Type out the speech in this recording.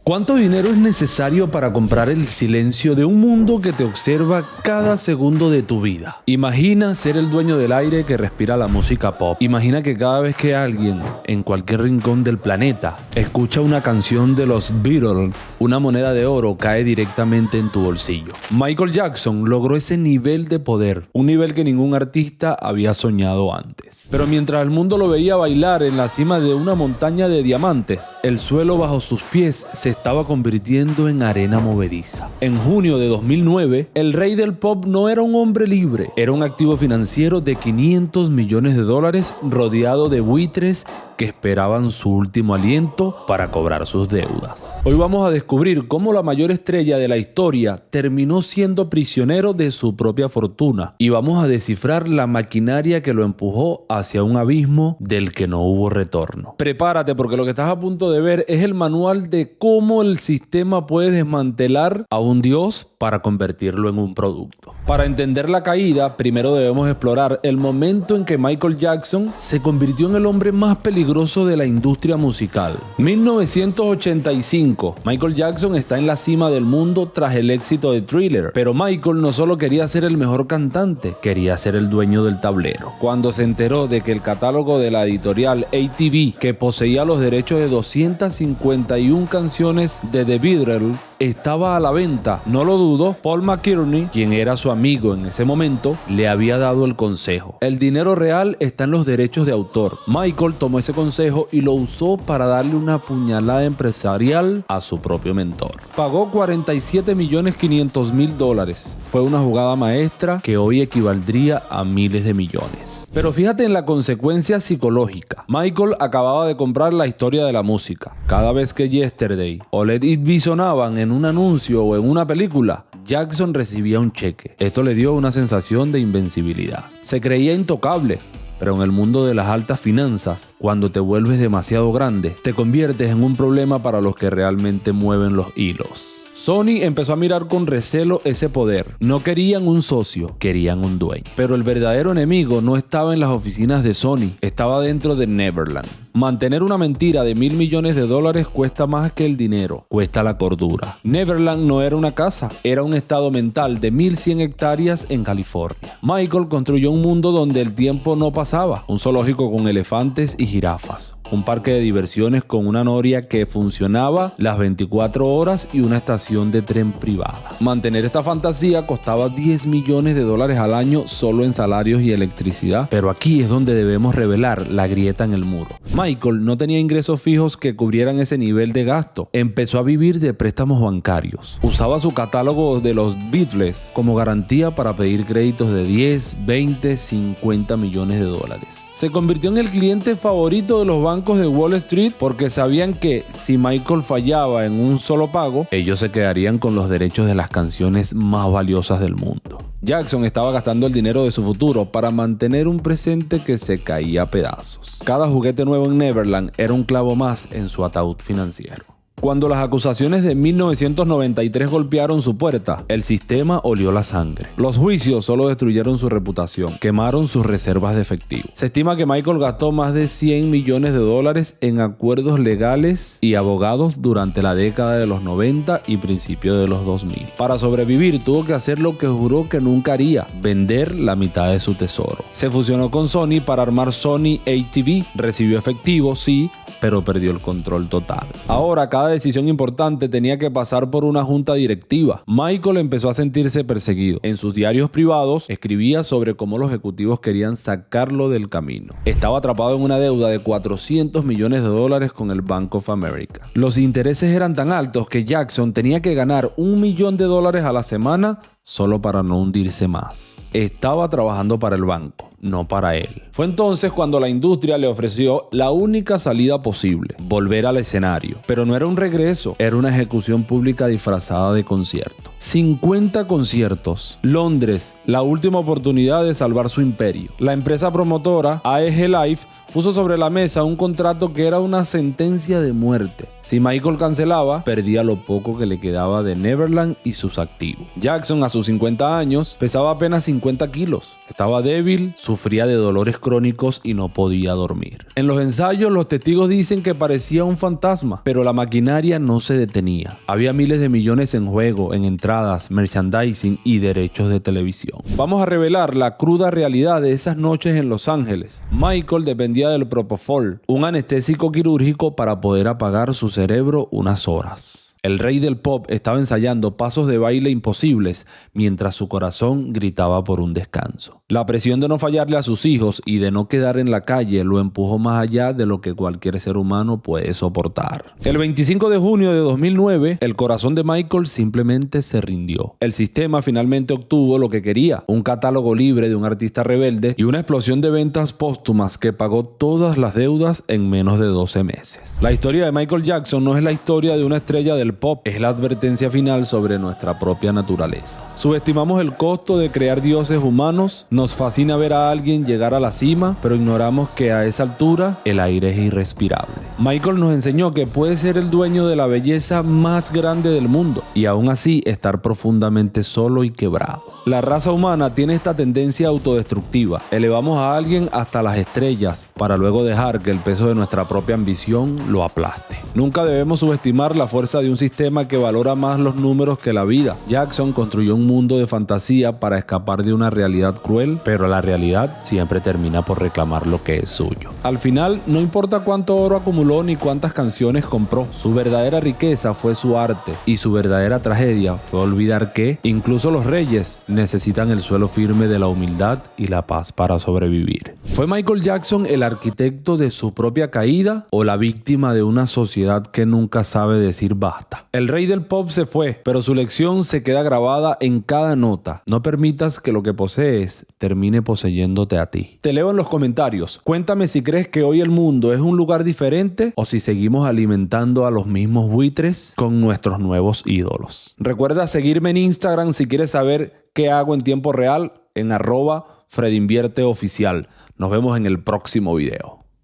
¿Cuánto dinero es necesario para comprar el silencio de un mundo que te observa cada segundo de tu vida? Imagina ser el dueño del aire que respira la música pop. Imagina que cada vez que alguien, en cualquier rincón del planeta, escucha una canción de los Beatles, una moneda de oro cae directamente en tu bolsillo. Michael Jackson logró ese nivel de poder, un nivel que ningún artista había soñado antes. Pero mientras el mundo lo veía bailar en la cima de una montaña de diamantes, el suelo bajo sus pies se estaba convirtiendo en arena movediza. En junio de 2009, el rey del pop no era un hombre libre, era un activo financiero de $500 millones rodeado de buitres que esperaban su último aliento para cobrar sus deudas. Hoy vamos a descubrir cómo la mayor estrella de la historia terminó siendo prisionero de su propia fortuna y vamos a descifrar la maquinaria que lo empujó hacia un abismo del que no hubo retorno. Prepárate, porque lo que estás a punto de ver es el manual de cómo el sistema puede desmantelar a un dios para convertirlo en un producto. Para entender la caída, primero debemos explorar el momento en que Michael Jackson se convirtió en el hombre más peligroso de la industria musical. 1985. Michael Jackson está en la cima del mundo tras el éxito de Thriller, pero Michael no solo quería ser el mejor cantante, quería ser el dueño del tablero. Cuando se enteró de que el catálogo de la editorial ATV, que poseía los derechos de 251 canciones de The Beatles, estaba a la venta, no lo dudó. Paul McCartney, quien era su amigo en ese momento, le había dado el consejo: el dinero real está en los derechos de autor. Michael tomó ese consejo y lo usó para darle una puñalada empresarial a su propio mentor. Pagó $47.500.000. Fue una jugada maestra que hoy equivaldría a miles de millones. Pero fíjate en la consecuencia psicológica. Michael acababa de comprar la historia de la música. Cada vez que Yesterday o Let It Be sonaban en un anuncio o en una película, Jackson recibía un cheque. Esto le dio una sensación de invencibilidad. Se creía intocable. Pero en el mundo de las altas finanzas, cuando te vuelves demasiado grande, te conviertes en un problema para los que realmente mueven los hilos. Sony empezó a mirar con recelo ese poder. No querían un socio, querían un dueño. Pero el verdadero enemigo no estaba en las oficinas de Sony, estaba dentro de Neverland. Mantener una mentira de $1.000 millones cuesta más que el dinero, cuesta la cordura. Neverland no era una casa, era un estado mental de 1.100 hectáreas en California. Michael construyó un mundo donde el tiempo no pasaba, un zoológico con elefantes y jirafas, un parque de diversiones con una noria que funcionaba las 24 horas y una estación de tren privada. Mantener esta fantasía costaba $10 millones al año solo en salarios y electricidad, pero aquí es donde debemos revelar la grieta en el muro. Michael no tenía ingresos fijos que cubrieran ese nivel de gasto. Empezó a vivir de préstamos bancarios. Usaba su catálogo de los Beatles como garantía para pedir créditos de 10, 20, 50 millones de dólares. Se convirtió en el cliente favorito de los bancos de Wall Street porque sabían que si Michael fallaba en un solo pago, ellos se quedarían con los derechos de las canciones más valiosas del mundo. Jackson estaba gastando el dinero de su futuro para mantener un presente que se caía a pedazos. Cada juguete nuevo en Neverland era un clavo más en su ataúd financiero. Cuando las acusaciones de 1993 golpearon su puerta, el sistema olió la sangre. Los juicios solo destruyeron su reputación, quemaron sus reservas de efectivo. Se estima que Michael gastó más de $100 millones en acuerdos legales y abogados durante la década de los 90 y principios de los 2000. Para sobrevivir tuvo que hacer lo que juró que nunca haría: vender la mitad de su tesoro. Se fusionó con Sony para armar Sony ATV. Recibió efectivo, sí, pero perdió el control total. Ahora cada decisión importante tenía que pasar por una junta directiva. Michael empezó a sentirse perseguido. En sus diarios privados escribía sobre cómo los ejecutivos querían sacarlo del camino. Estaba atrapado en una deuda de $400 millones con el Bank of America. Los intereses eran tan altos que Jackson tenía que ganar $1 millón a la semana solo para no hundirse más. Estaba trabajando para el banco, no para él. Fue entonces cuando la industria le ofreció la única salida posible: volver al escenario. Pero no era un regreso, era una ejecución pública disfrazada de concierto. 50 conciertos. Londres, la última oportunidad de salvar su imperio. La empresa promotora AEG Life puso sobre la mesa un contrato que era una sentencia de muerte. Si Michael cancelaba, perdía lo poco que le quedaba de Neverland y sus activos. Jackson sus 50 años, pesaba apenas 50 kilos. Estaba débil, sufría de dolores crónicos y no podía dormir. En los ensayos, los testigos dicen que parecía un fantasma, pero la maquinaria no se detenía. Había miles de millones en juego, en entradas, merchandising y derechos de televisión. Vamos a revelar la cruda realidad de esas noches en Los Ángeles. Michael dependía del Propofol, un anestésico quirúrgico para poder apagar su cerebro unas horas. El rey del pop estaba ensayando pasos de baile imposibles mientras su corazón gritaba por un descanso. La presión de no fallarle a sus hijos y de no quedar en la calle lo empujó más allá de lo que cualquier ser humano puede soportar. El 25 de junio de 2009, el corazón de Michael simplemente se rindió. El sistema finalmente obtuvo lo que quería, un catálogo libre de un artista rebelde y una explosión de ventas póstumas que pagó todas las deudas en menos de 12 meses. La historia de Michael Jackson no es la historia de una estrella del pop, es la advertencia final sobre nuestra propia naturaleza. Subestimamos el costo de crear dioses humanos, nos fascina ver a alguien llegar a la cima, pero ignoramos que a esa altura el aire es irrespirable. Michael nos enseñó que puede ser el dueño de la belleza más grande del mundo y aún así estar profundamente solo y quebrado. La raza humana tiene esta tendencia autodestructiva. Elevamos a alguien hasta las estrellas para luego dejar que el peso de nuestra propia ambición lo aplaste. Nunca debemos subestimar la fuerza de un sistema que valora más los números que la vida. Jackson construyó un mundo de fantasía para escapar de una realidad cruel, pero la realidad siempre termina por reclamar lo que es suyo. Al final, no importa cuánto oro acumuló ni cuántas canciones compró, su verdadera riqueza fue su arte y su verdadera tragedia fue olvidar que incluso los reyes necesitan el suelo firme de la humildad y la paz para sobrevivir. ¿Fue Michael Jackson el arquitecto de su propia caída o la víctima de una sociedad que nunca sabe decir basta? El rey del pop se fue, pero su lección se queda grabada en cada nota. No permitas que lo que posees termine poseyéndote a ti. Te leo en los comentarios. Cuéntame si crees que hoy el mundo es un lugar diferente o si seguimos alimentando a los mismos buitres con nuestros nuevos ídolos. Recuerda seguirme en Instagram si quieres saber qué hago en tiempo real en @FredInvierteOficial. Nos vemos en el próximo video.